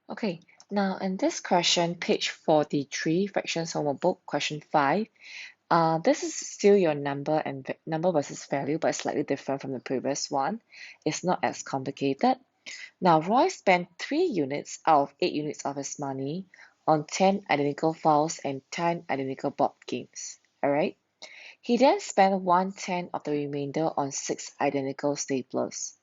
Okay, now in this question, page 43, fractions homework book, question 5. This is still your number and number versus value, but it's slightly different from the previous one. It's not as complicated. Now, Roy spent 3 units out of 8 units of his money on 10 identical files and 10 identical board games. Alright? He then spent 1/10 of the remainder on 6 identical staplers.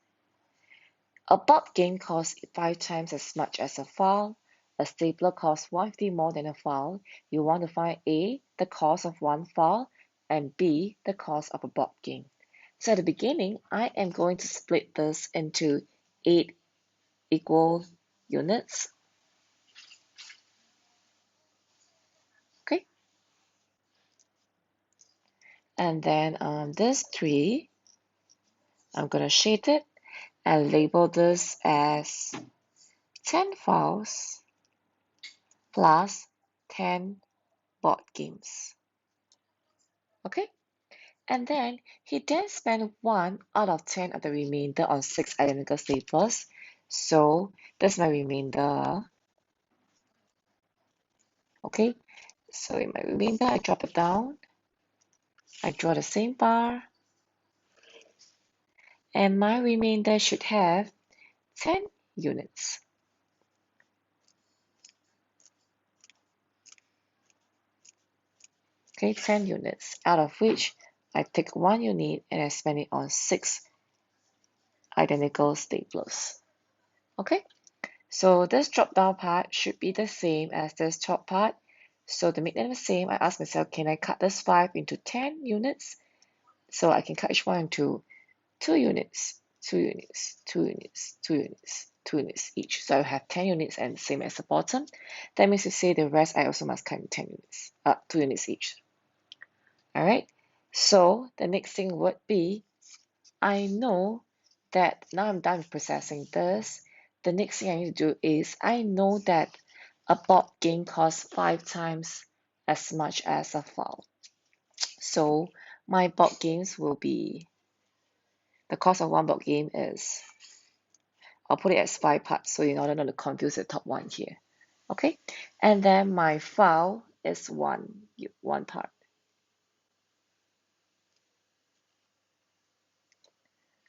A board game costs 5 times as much as a file. A stapler costs 150 more than a file. You want to find A, the cost of one file, and B, the cost of a board game. So at the beginning, I am going to split this into 8 equal units. Okay. And then this 3, I'm going to shade it and label this as 10 files plus 10 board games. Okay. And then he then spent 1 out of 10 of the remainder on 6 identical staplers. So that's my remainder. Okay. So in my remainder, I drop it down. I draw the same bar. And my remainder should have 10 units. Okay, 10 units, out of which I take 1 unit and I spend it on 6 identical staplers. Okay, so this drop down part should be the same as this top part. So to make them the same, I ask myself, can I cut this 5 into 10 units? So I can cut each one into 2 units, 2 units, 2 units, 2 units, 2 units each. So I have 10 units and same as the bottom. That means to say the rest I also must cut in 10 units, 2 units each. All right, so the next thing would be, I know that now I'm done with processing this. The next thing I need to do is, I know that a board game costs 5 times as much as a file. So my board games will be, the cost of one board game is, I'll put it as 5 parts so in order not to confuse the top one here. Okay, and then my file is one part.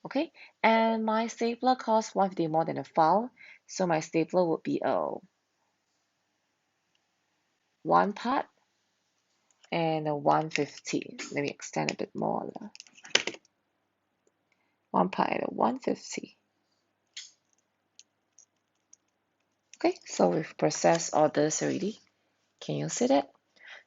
Okay, and my stapler costs 150 more than a file, so my stapler would be a 1 part and a 150. Let me extend a bit more. 1 part and a 150. Okay, so we've processed all this already. Can you see that?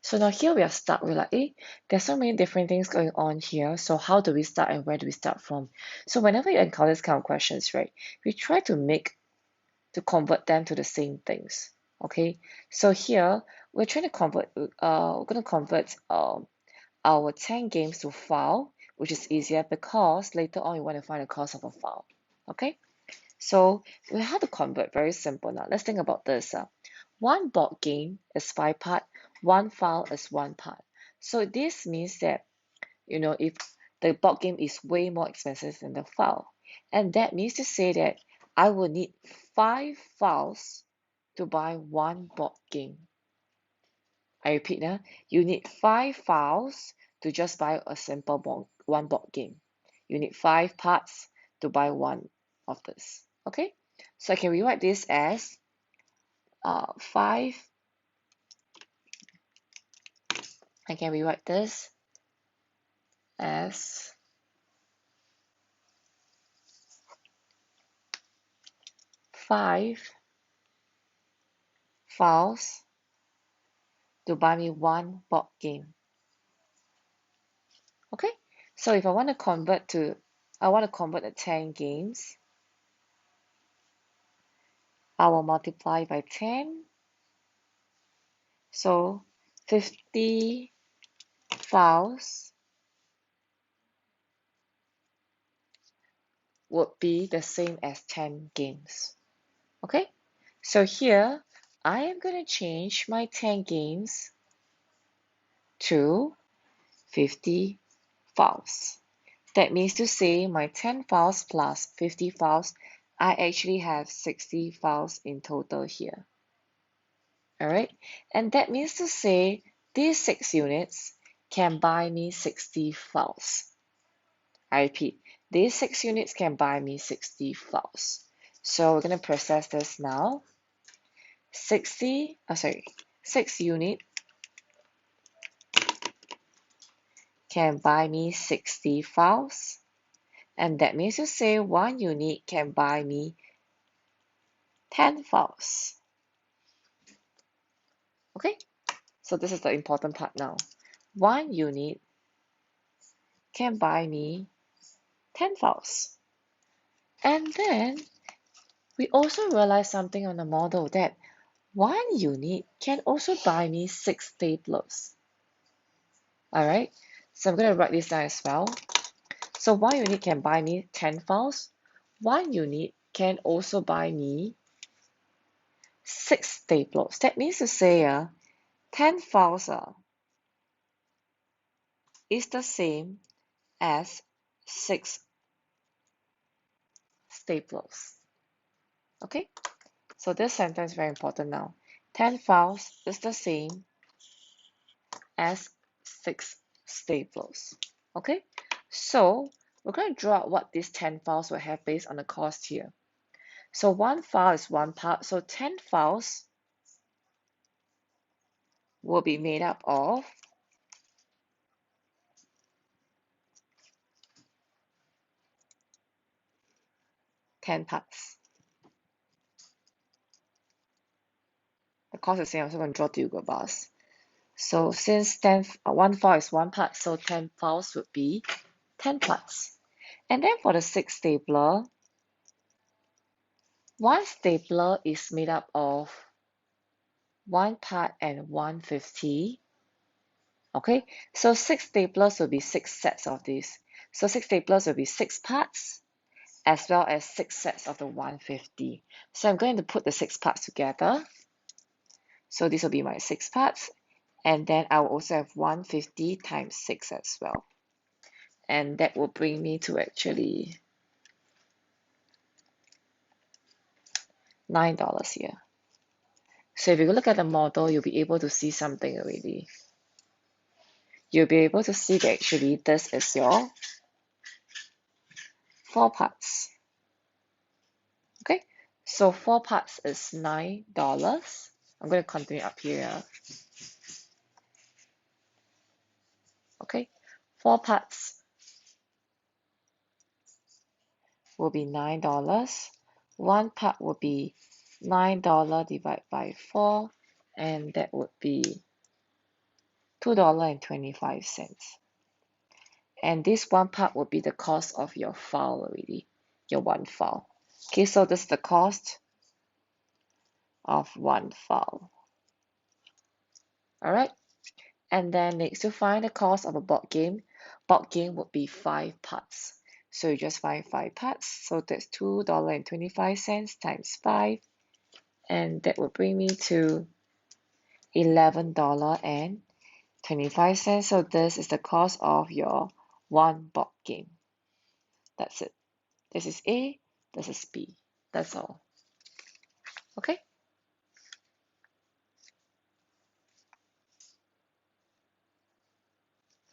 So now here we are stuck. We're like, there's so many different things going on here. So how do we start and where do we start from? So whenever you encounter this kind of questions, right, we try to convert them to the same things. Okay, so here we're trying to convert, we're going to convert our 10 games to file, which is easier because later on we want to find the cost of a file. Okay, so we have to convert, very simple. Now let's think about this. One board game is 5 part, one file is 1 part. So this means that, if the board game is way more expensive than the file, and that means to say that I will need 5 files to buy 1 board game. I repeat now, you need 5 files to just buy a simple 1 board game. You need 5 parts to buy 1 of this. Okay, so I can rewrite this as 5. I can rewrite this as 5 files to buy me 1 board game. Okay, so if I want to convert the 10 games, I will multiply by 10. So 50 files would be the same as 10 games. Okay, so here I am going to change my 10 games to 50 files. That means to say my 10 files plus 50 files I actually have 60 files in total here. All right, and that means to say these 6 units can buy me 60 files. I repeat, these 6 units can buy me 60 files. So we're going to process this now. 6 unit can buy me 60 files. And that means to say 1 unit can buy me 10 files. Okay, so this is the important part now. 1 unit can buy me 10 files. And then we also realize something on the model that 1 unit can also buy me 6 staplers. All right, so I'm going to write this down as well. So 1 unit can buy me 10 files. 1 unit can also buy me 6 staplers. That means to say 10 files is the same as 6 staplers. Okay, so this sentence is very important now. 10 files is the same as 6 staplers. Okay, so we're going to draw out what these 10 files will have based on the cost here. So 1 file is 1 part, so 10 files will be made up of 10 parts. The cost is the same, I'm also going to draw 2 bars. So since 1 file is 1 part, so 10 files would be 10 parts. And then for the 6 stapler, 1 stapler is made up of 1 part and 150. Okay, so 6 staplers will be 6 sets of these. So 6 staplers will be 6 parts as well as 6 sets of the 150. So I'm going to put the 6 parts together. So this will be my 6 parts. And then I will also have 150 times 6 as well. And that will bring me to actually $9 here. So if you look at the model, you'll be able to see something already. You'll be able to see that actually this is your 4 parts. Okay, so 4 parts is $9. I'm going to continue up here. Okay, 4 parts will be $9. 1 part will be $9 divided by 4, and that would be $2.25. And this 1 part will be the cost of your file already, your 1 file. Okay, so this is the cost of 1 file. All right, and then next to find the cost of a board game. Board game would be 5 parts. So you just find 5 parts. So that's $2.25 times 5, and that will bring me to $11.25. So this is the cost of your 1 board game. That's it. This is A, this is B. That's all. Okay?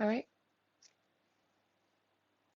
All right.